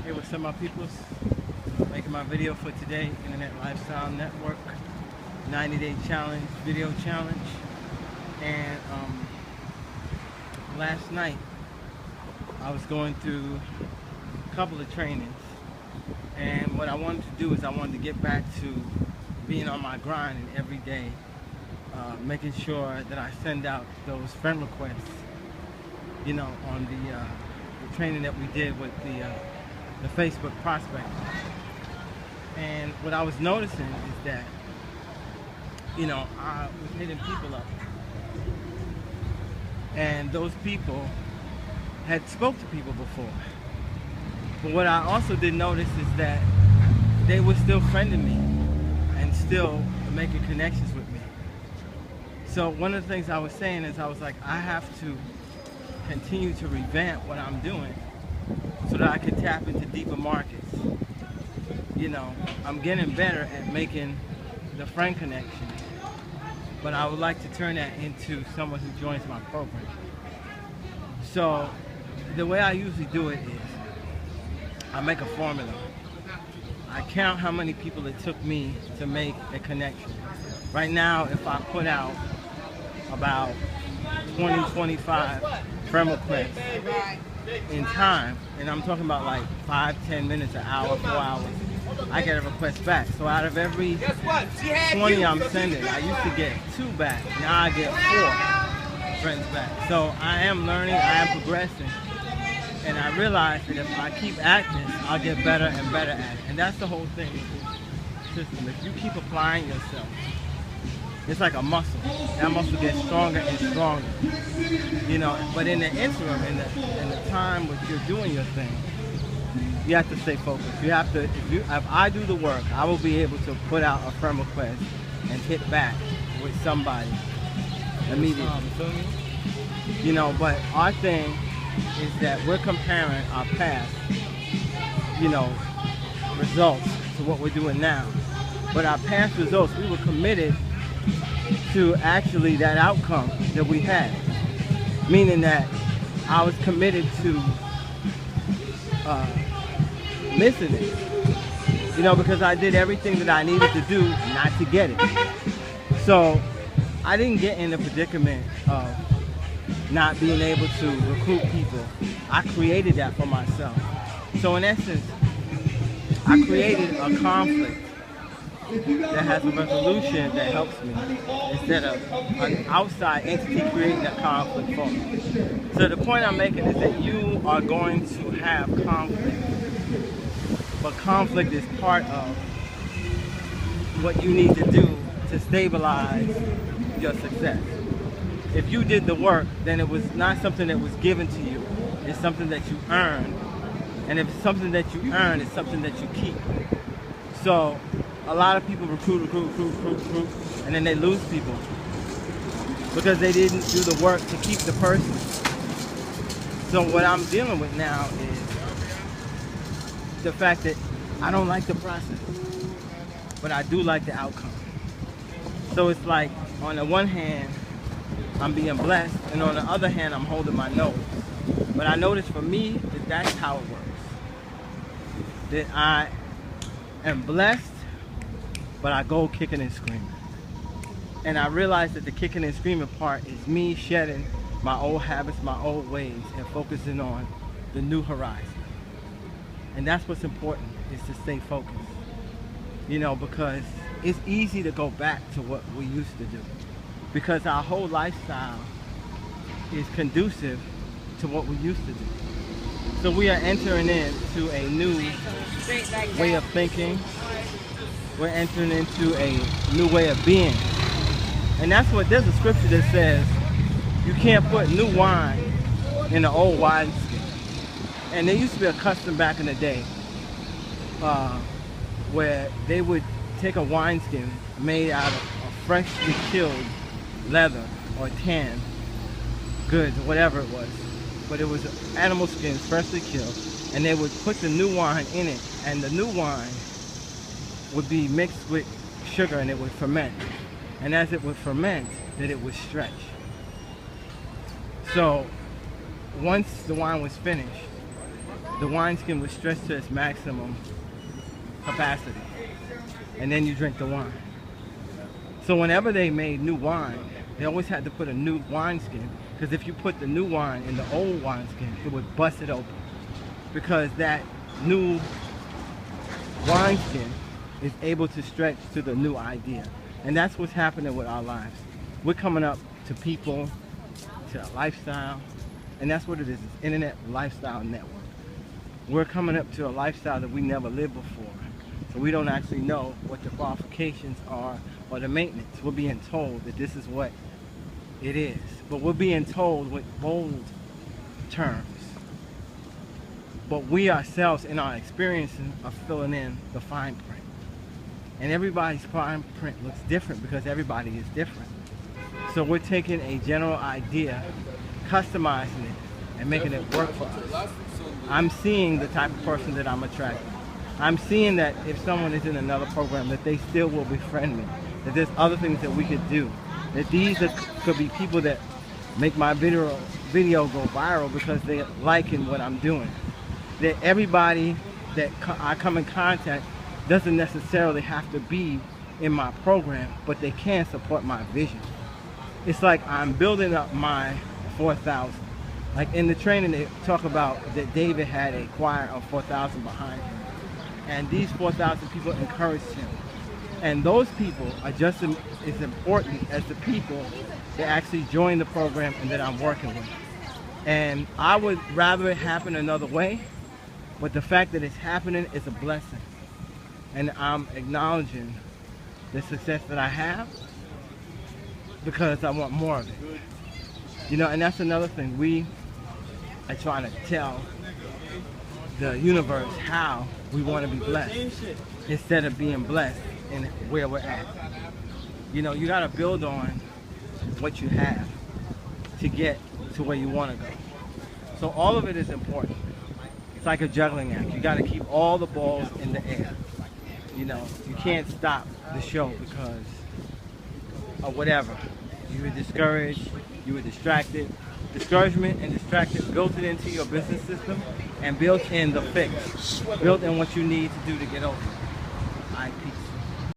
Hey, what's up, my peoples? Making my video for today, Internet Lifestyle Network 90-day challenge, video challenge. And last night I was going through a couple of trainings, and what I wanted to do is I wanted to get back to being on my grind and every day, making sure that I send out those friend requests, you know, on the training that we did with the Facebook prospect. And what I was noticing is that, you know, I was hitting people up, and those people had spoke to people before. But what I also did notice is that they were still friending me and still making connections with me. So one of the things I was saying is I was like, I have to continue to revamp what I'm doing so that I can tap into deeper markets. You know, I'm getting better at making the friend connection, but I would like to turn that into someone who joins my program. So the way I usually do it is I make a formula. I count how many people it took me to make a connection. Right now, if I put out about 20-25 friend requests in time, and I'm talking about like 5-10 minutes, an hour, 4 hours, I get a request back. So out of every 20 I'm sending, I used to get 2 back. Now I get 4 friends back. So I am learning, I am progressing, and I realize that if I keep at this, I'll get better and better at it. And that's the whole thing with this system. If you keep applying yourself, it's like a muscle. That muscle gets stronger and stronger. You know, but in the interim, in the time when you're doing your thing, you have to stay focused. You have to, if I do the work, I will be able to put out a friend request and hit back with somebody immediately. You know, but our thing is that we're comparing our past, you know, results to what we're doing now. But our past results, we were committed to actually that outcome that we had. Meaning that I was committed to missing it, you know, because I did everything that I needed to do not to get it. So I didn't get in the predicament of not being able to recruit people. I created that for myself. So in essence, I created a conflict that has a resolution that helps me instead of an outside entity creating that conflict for me. So the point I'm making is that you are going to have conflict, but conflict is part of what you need to do to stabilize your success. If you did the work, then it was not something that was given to you. It's something that you earned. And if it's something that you earn, it's something that you keep. So a lot of people recruit, and then they lose people because they didn't do the work to keep the person. So what I'm dealing with now is the fact that I don't like the process, but I do like the outcome. So it's like, on the one hand, I'm being blessed, and on the other hand, I'm holding my nose. But I notice for me that that's how it works. That I am blessed, but I go kicking and screaming. And I realize that the kicking and screaming part is me shedding my old habits, my old ways, and focusing on the new horizon. And that's what's important, is to stay focused. You know, because it's easy to go back to what we used to do. Because our whole lifestyle is conducive to what we used to do. So we are entering into a new way of thinking. We're entering into a new way of being. And that's what, there's a scripture that says, you can't put new wine in an old wineskin. And there used to be a custom back in the day where they would take a wineskin made out of freshly killed leather or tan goods or whatever it was. But it was animal skins freshly killed, and they would put the new wine in it, and the new wine would be mixed with sugar and it would ferment. And as it would ferment, then it would stretch. So once the wine was finished, the wineskin was stretched to its maximum capacity, and then you drink the wine. So whenever they made new wine, they always had to put a new wineskin, because if you put the new wine in the old wineskin, it would bust it open, because that new wineskin is able to stretch to the new idea. And that's what's happening with our lives. We're coming up to people, to a lifestyle, and that's what it is. It's Internet Lifestyle Network. We're coming up to a lifestyle that we never lived before. So we don't actually know what the qualifications are or the maintenance. We're being told that this is what it is. But we're being told with bold terms. But we ourselves in our experiencing are filling in the fine print. And everybody's fine print looks different because everybody is different. So we're taking a general idea, customizing it, and making it work for us. I'm seeing the type of person that I'm attracting. I'm seeing that if someone is in another program, that they still will befriend me, that there's other things that we could do, that these could be people that make my video go viral because they're liking what I'm doing. That everybody that I come in contact doesn't necessarily have to be in my program, but they can support my vision. It's like I'm building up my 4,000. Like in the training, they talk about that David had a choir of 4,000 behind him. And these 4,000 people encouraged him. And those people are just as important as the people that actually join the program and that I'm working with. And I would rather it happen another way, but the fact that it's happening is a blessing. And I'm acknowledging the success that I have because I want more of it. You know, and that's another thing. We are trying to tell the universe how we want to be blessed instead of being blessed in where we're at. You know, you got to build on what you have to get to where you want to go. So all of it is important. It's like a juggling act. You got to keep all the balls in the air. You know, you can't stop the show because of whatever. You were discouraged, you were distracted. Discouragement and distracted, built it into your business system and built in the fix. Built in what you need to do to get over it.